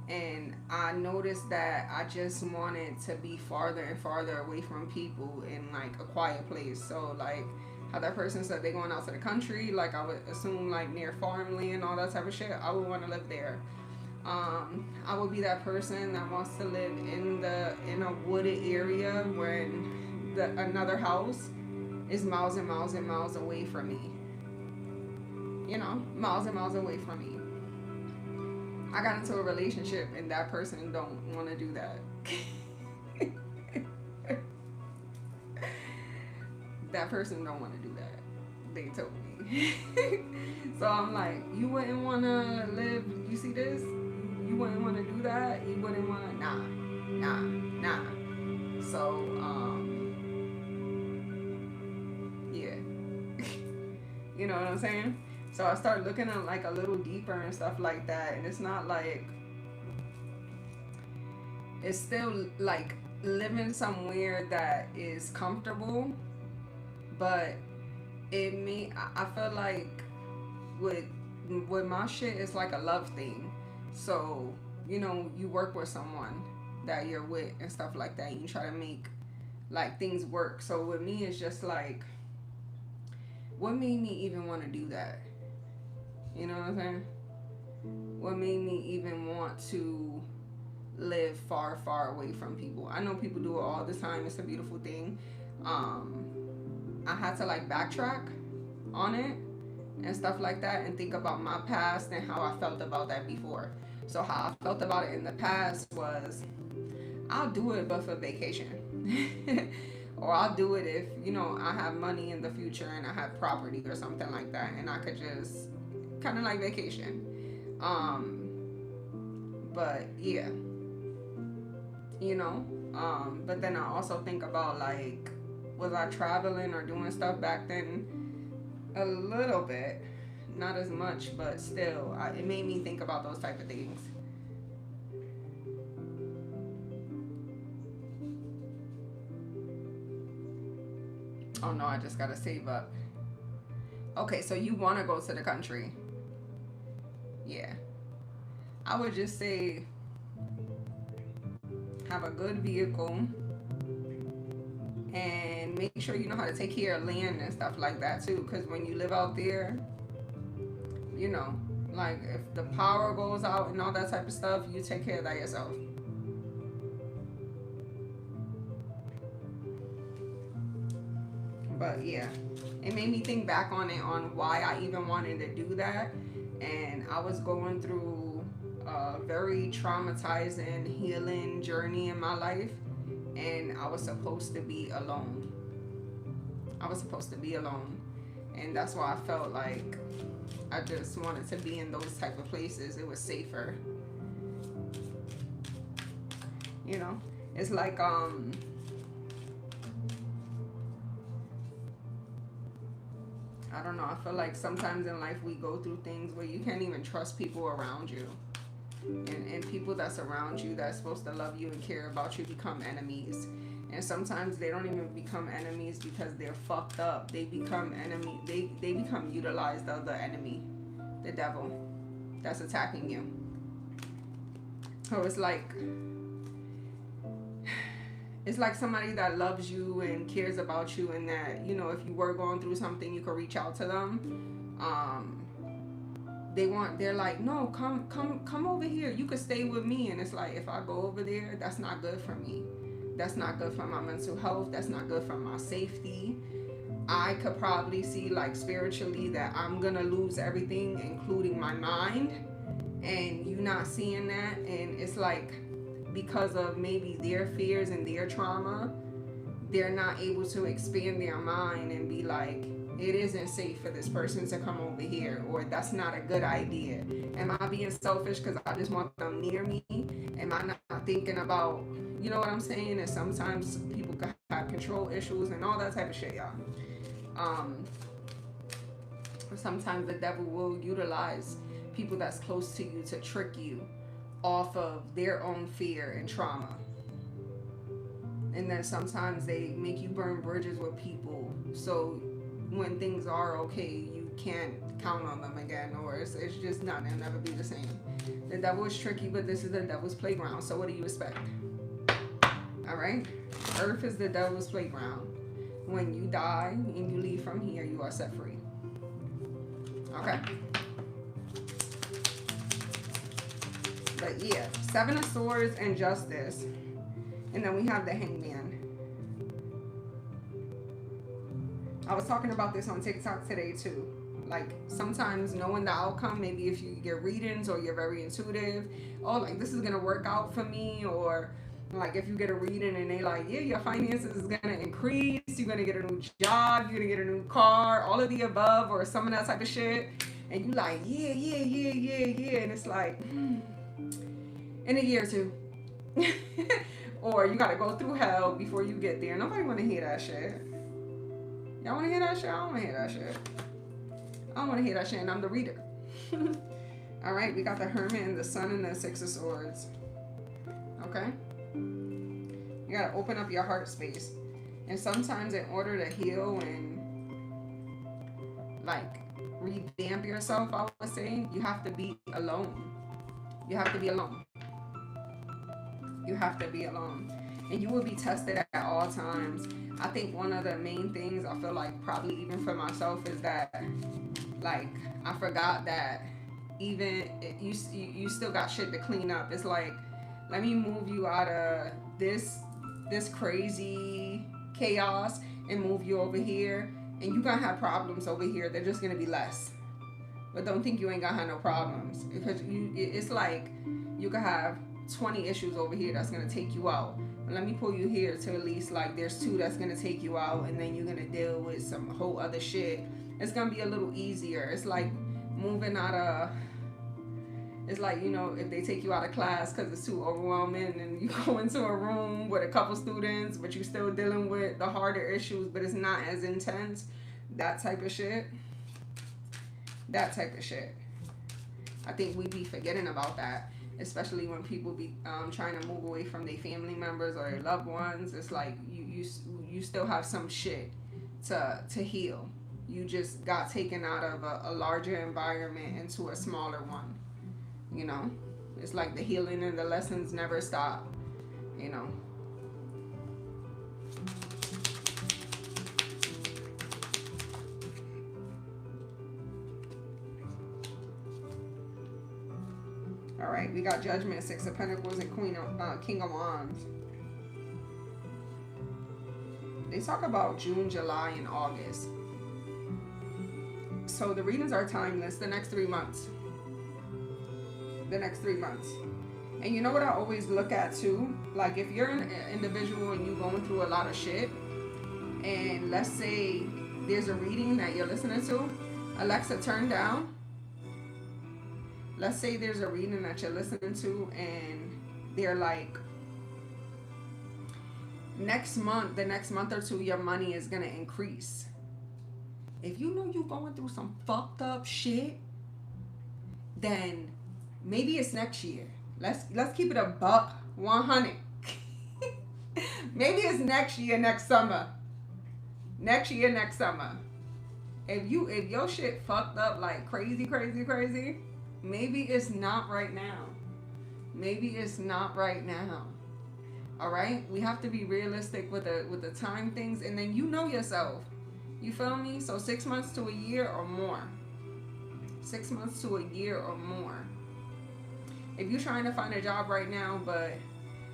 and I noticed that I just wanted to be farther and farther away from people in like a quiet place. So like how that person said they going out to the country, like I would assume like near farmland, all that type of shit. I would want to live there. I would be that person that wants to live in a wooded area when the another house is miles and miles and miles away from me. Miles and miles away from me. I got into a relationship and that person don't want to do that. That person don't want to do that. They told me. So I'm like, you wouldn't want to live. You see this? You wouldn't want to do that. You wouldn't want to. Nah. So yeah. You know what I'm saying? So I start looking at like a little deeper and stuff like that, and it's not like it's still like living somewhere that is comfortable, but I feel like with with my shit it's like a love thing. So you work with someone that you're with and stuff like that, and you try to make like things work. So with me it's just like, what made me even want to do that? You know what I'm saying? What made me even want to live far, far away from people? I know people do it all the time. It's a beautiful thing. Um, I had to like backtrack on it and stuff like that and think about my past and how I felt about that before. So how I felt about it in the past was, I'll do it but for vacation. Or I'll do it if, I have money in the future and I have property or something like that and I could just kind of like vacation. But yeah, but then I also think about like, was I traveling or doing stuff back then? A little bit, not as much, but still, it made me think about those type of things. Oh no, I just gotta save up. Okay, so you want to go to the country? Yeah, I would just say have a good vehicle and make sure you know how to take care of land and stuff like that too. Because when you live out there, you know, like if the power goes out and all that type of stuff, you take care of that yourself. But yeah, it made me think back on it, on why I even wanted to do that. And I was going through a very traumatizing healing journey in my life, and I was supposed to be alone. I was supposed to be alone, and that's why I felt like I just wanted to be in those type of places. It was safer, you know. It's like I don't know. I feel like sometimes in life we go through things where you can't even trust people around you, and people that's around you that's supposed to love you and care about you become enemies. And sometimes they don't even become enemies because they're fucked up. They become enemy. They become utilized of the enemy, the devil, that's attacking you. So it's like somebody that loves you and cares about you, and that, you know, if you were going through something, you could reach out to them. They're like, no, come over here, you could stay with me. And it's like, if I go over there, that's not good for me. That's not good for my mental health. That's not good for my safety. I could probably see, like, spiritually, that I'm gonna lose everything, including my mind, and you not seeing that. And it's like, because of maybe their fears and their trauma, they're not able to expand their mind and be like, it isn't safe for this person to come over here, or that's not a good idea. Am I being selfish because I just want them near me? Am I not thinking about, you know what I'm saying? And sometimes people can have control issues and all that type of shit, y'all. Um, Sometimes the devil will utilize people that's close to you to trick you off of their own fear and trauma. And then sometimes they make you burn bridges with people, so when things are okay, you can't count on them again, or it's just not, they'll never be the same. The devil is tricky, but this is the devil's playground, so what do you expect? All right? Earth is the devil's playground. When you die and you leave from here, you are set free. Okay? But yeah, Seven of Swords and Justice. And then we have the Hangman. I was talking about this on TikTok today too. Like, sometimes knowing the outcome, maybe if you get readings or you're very intuitive, oh, like, this is gonna work out for me, or like if you get a reading and they like, yeah, your finances is gonna increase, you're gonna get a new job, you're gonna get a new car, all of the above, or some of that type of shit, and you like, yeah, and it's like, in a year or two. Or you gotta go through hell before you get there. Nobody wanna hear that shit. Y'all wanna hear that shit? I don't wanna hear that shit. I don't wanna hear that shit, and I'm the reader. Alright, we got the Hermit and the Sun and the Six of Swords. Okay? You gotta open up your heart space. And sometimes in order to heal and like revamp yourself, I would say, you have to be alone. You have to be alone. You have to be alone. And you will be tested at all times. I think one of the main things I feel like, probably even for myself, is that, like, I forgot that even you still got shit to clean up. It's like, let me move you out of this crazy chaos and move you over here, and you gonna have problems over here. They're just gonna be less. But don't think you ain't gonna have no problems, because it's like you could have 20 issues over here that's gonna take you out. But let me pull you here to at least, like, there's 2 that's gonna take you out, and then you're gonna deal with some whole other shit. It's gonna be a little easier. It's like moving out of, it's like, you know, if they take you out of class because it's too overwhelming, and you go into a room with a couple students, but you're still dealing with the harder issues, but it's not as intense. That type of shit. That type of shit. I think we be forgetting about that, especially when people be trying to move away from their family members or their loved ones. It's like you still have some shit to heal. You just got taken out of a larger environment into a smaller one. You know, it's like the healing and the lessons never stop. You know. All right, we got Judgment, Six of Pentacles, and King of Wands. They talk about June, July, and August. So the readings are timeless. The next 3 months. The next 3 months. And you know what I always look at too? Like, if you're an individual and you're going through a lot of shit, and let's say there's a reading that you're listening to, Alexa, turn down. Let's say there's a reading that you're listening to, and they're like, next month, the next month or two, your money is gonna increase. If you know you're going through some fucked up shit, then maybe it's next year. Let's keep it a buck 100. Maybe it's next year, next summer. Next year, next summer. If your shit fucked up like crazy, crazy, crazy, maybe it's not right now. Maybe it's not right now. All right, we have to be realistic with the time things, and then you know yourself. You feel me? So 6 months to a year or more. 6 months to a year or more. If you're trying to find a job right now, but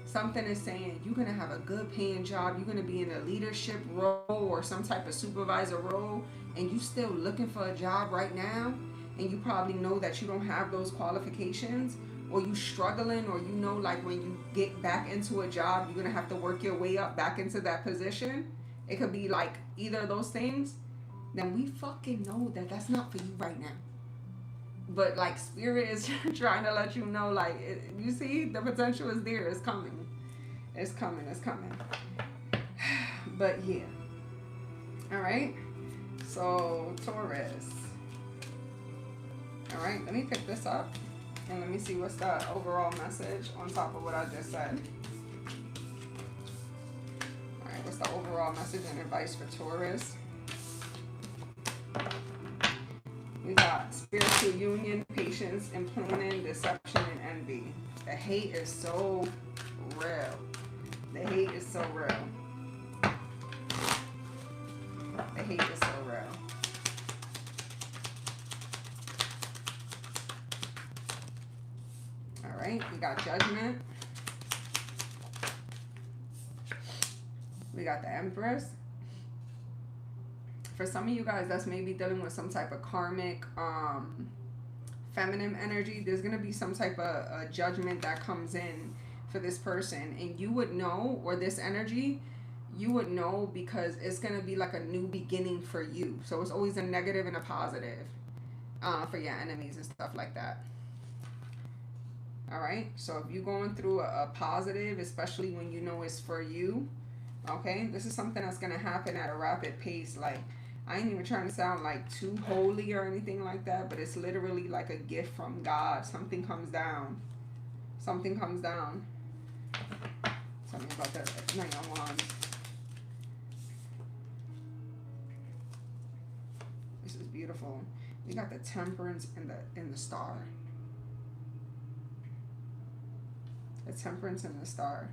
something is saying you're gonna have a good paying job, you're gonna be in a leadership role or some type of supervisor role, and you still looking for a job right now, and you probably know that you don't have those qualifications, or you struggling, or you know like when you get back into a job you're gonna have to work your way up back into that position. It could be like either of those things. Then we fucking know that that's not for you right now. But like spirit is trying to let you know, like you see the potential is there. It's coming. It's coming. It's coming. But yeah. All right. So Taurus. All right. Let me pick this up and let me see what's the overall message on top of what I just said. All right. What's the overall message and advice for Taurus? We got spiritual union, patience, and planning, deception, and envy. The hate is so real. The hate is so real. The hate is so real. All right, we got judgment. We got the Empress. For some of you guys, that's maybe dealing with some type of karmic feminine energy. There's going to be some type of judgment that comes in for this person. And you would know, or this energy, you would know because it's going to be like a new beginning for you. So it's always a negative and a positive for your enemies and stuff like that. All right. So if you're going through a positive, especially when you know it's for you, okay, this is something that's going to happen at a rapid pace. Like, I ain't even trying to sound like too holy or anything like that, but it's literally like a gift from God. Something comes down. Something comes down. Tell me about that. Nine of Wands. This is beautiful. We got the Temperance in the Star. The Temperance in the Star.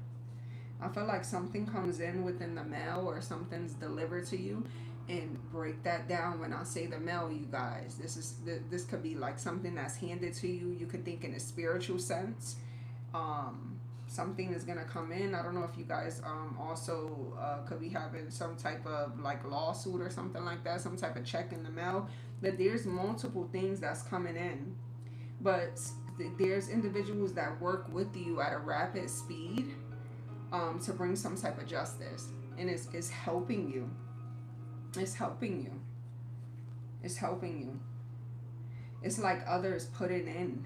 I feel like something comes in within the mail or something's delivered to you. And break that down when I say the mail, you guys. This could be like something that's handed to you. You could think in a spiritual sense. Something is gonna come in. I don't know if you guys also could be having some type of like lawsuit or something like that. Some type of check in the mail. But there's multiple things that's coming in. But there's individuals that work with you at a rapid speed to bring some type of justice, and it's helping you. It's helping you. It's helping you. It's like others putting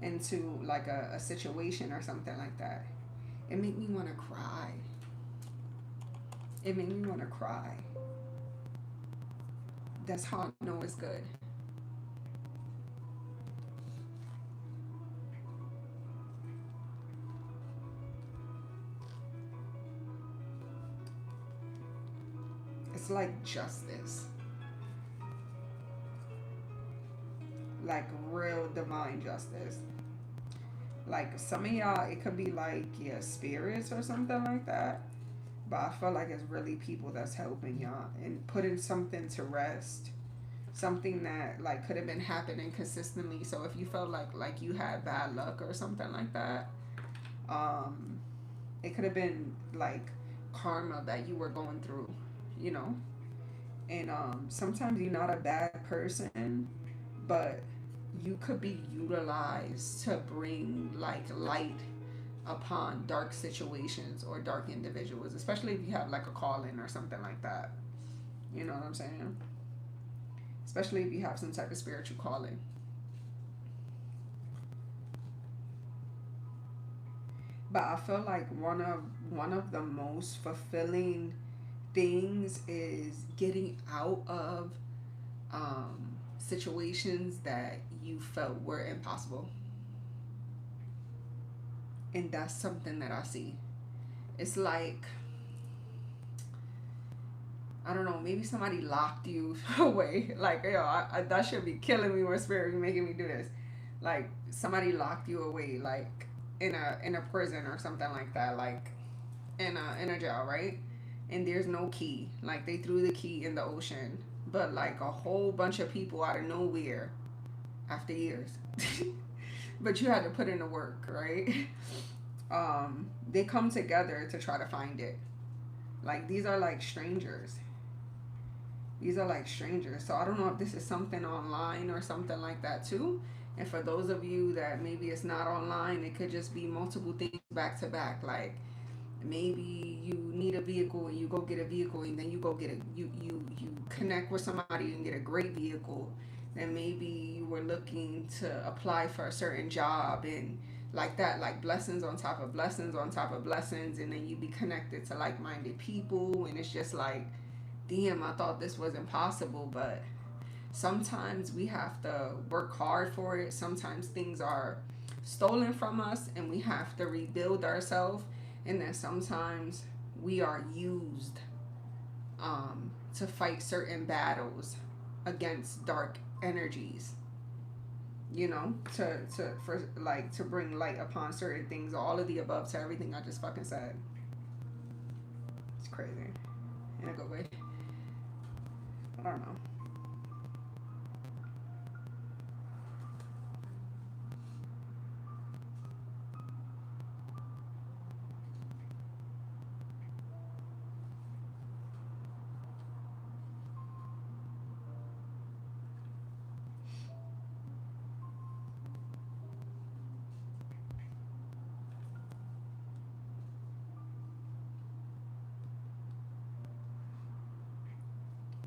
into like a situation or something like that. It made me want to cry. It made me want to cry. That's how I know it's good. It's like justice. Like real divine justice. Like some of y'all, it could be like, yeah, spirits or something like that. But I feel like it's really people that's helping y'all and putting something to rest. Something that like could have been happening consistently. So if you felt like you had bad luck or something like that, um, it could have been like karma that you were going through, you know. And sometimes you're not a bad person, but you could be utilized to bring like light upon dark situations or dark individuals, especially if you have like a calling or something like that. You know what I'm saying? Especially if you have some type of spiritual calling. But I feel like one of the most fulfilling things is getting out of situations that you felt were impossible. And that's something that I see. It's like, I don't know, maybe somebody locked you away. Like, yo, that should be killing me when spirit be making me do this. Like, somebody locked you away, like in a prison or something like that, like in a jail, right? And there's no key. Like, they threw the key in the ocean, but like a whole bunch of people out of nowhere after years. But you had to put in the work, right? They come together to try to find it. Like, these are like strangers. These are like strangers. So I don't know if this is something online or something like that too. And for those of you that maybe it's not online, it could just be multiple things back to back. Like, maybe you need a vehicle and you go get a vehicle, and then you go get a you connect with somebody and get a great vehicle. Then maybe you were looking to apply for a certain job, and like that, like blessings on top of blessings on top of blessings, and then you be connected to like-minded people, and it's just like, damn, I thought this was impossible. But sometimes we have to work hard for it. Sometimes things are stolen from us and we have to rebuild ourselves. And then sometimes we are used to fight certain battles against dark energies, you know, to bring light upon certain things, all of the above to everything I just fucking said. It's crazy in a good way. I don't know.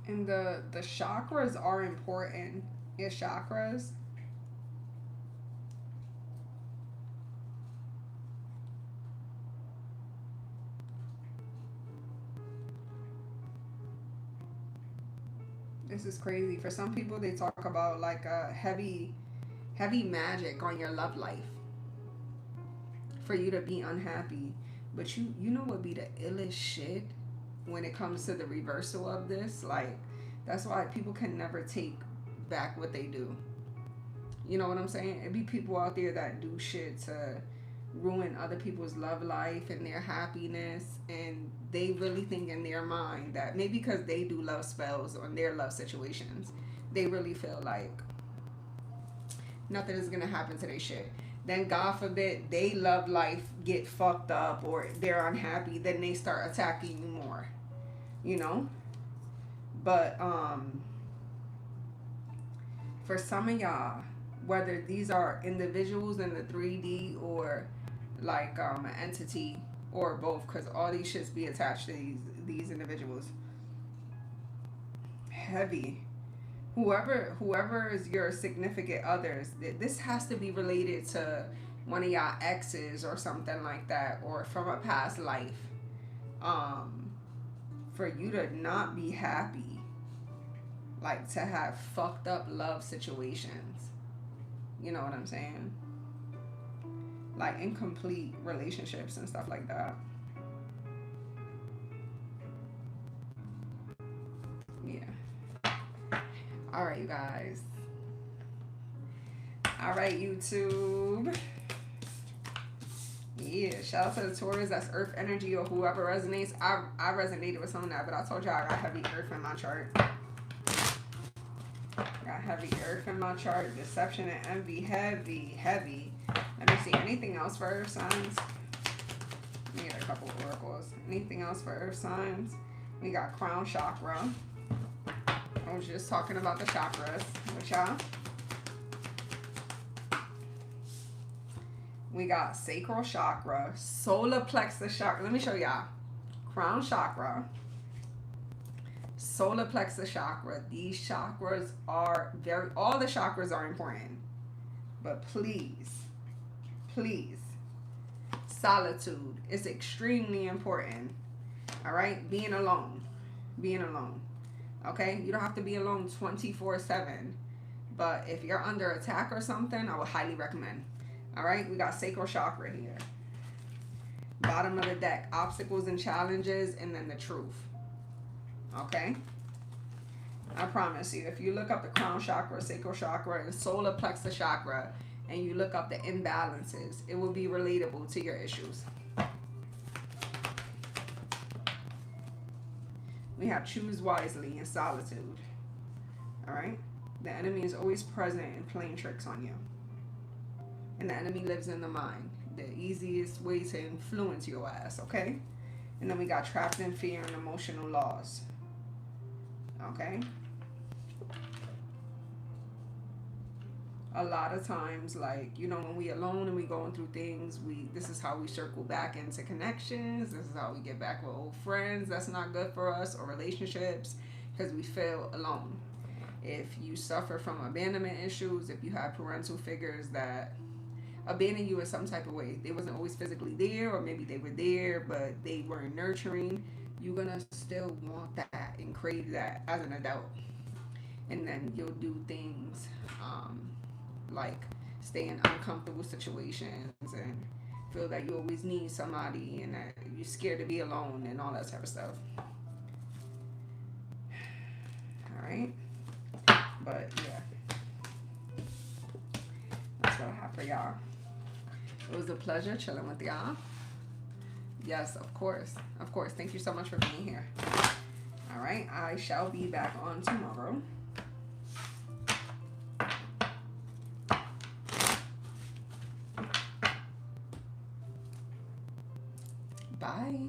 And the chakras are important. Your chakras. This is crazy. For some people, they talk about like a heavy magic on your love life for you to be unhappy. But you know what be the illest shit when it comes to the reversal of this? Like, that's why people can never take back what they do. You know what I'm saying? It be people out there that do shit to ruin other people's love life and their happiness, and they really think in their mind that maybe because they do love spells on their love situations, they really feel like nothing is gonna happen to their shit. Then God forbid they love life get fucked up or they're unhappy, then they start attacking you more. You know? But for some of y'all, whether these are individuals in the 3D or like an entity or both, because all these shits be attached to these individuals. Heavy. Whoever is your significant others, this has to be related to one of y'all exes or something like that, or from a past life. Um, for you to not be happy, like to have fucked up love situations. You know what I'm saying? Like incomplete relationships and stuff like that. Yeah. All right, you guys. All right, YouTube. Yeah, shout out to the Taurus. That's Earth energy or whoever resonates. I resonated with some of that, but I told y'all I got heavy Earth in my chart. Got heavy Earth in my chart. Deception and envy, heavy. Let me see. Anything else for Earth signs? We get a couple oracles. Anything else for Earth signs? We got crown chakra. I was just talking about the chakras with y'all. We got sacral chakra, solar plexus chakra. Let me show y'all. Crown chakra, solar plexus chakra. These chakras are all the chakras are important. But please, solitude is extremely important. All right? Being alone. Okay? You don't have to be alone 24/7. But if you're under attack or something, I would highly recommend. All right, we got sacral chakra here. Bottom of the deck, obstacles and challenges, and then the truth. Okay? I promise you, if you look up the crown chakra, sacral chakra, and solar plexus chakra, and you look up the imbalances, it will be relatable to your issues. We have choose wisely and solitude. All right? The enemy is always present and playing tricks on you. And the enemy lives in the mind. The easiest way to influence your ass, okay? And then we got trapped in fear and emotional loss. Okay? A lot of times, like, you know, when we alone and we going through things, this is how we circle back into connections. This is how we get back with old friends that's not good for us, or relationships, because we feel alone. If you suffer from abandonment issues, if you have parental figures that abandon you in some type of way, they wasn't always physically there, or maybe they were there but they weren't nurturing, you're gonna still want that and crave that as an adult. And then you'll do things like stay in uncomfortable situations and feel that you always need somebody and that you're scared to be alone and all that type of stuff. All right, but yeah, that's what I have for y'all. It was a pleasure chilling with y'all. Yes, of course. Of course. Thank you so much for being here. All right. I shall be back on tomorrow. Bye.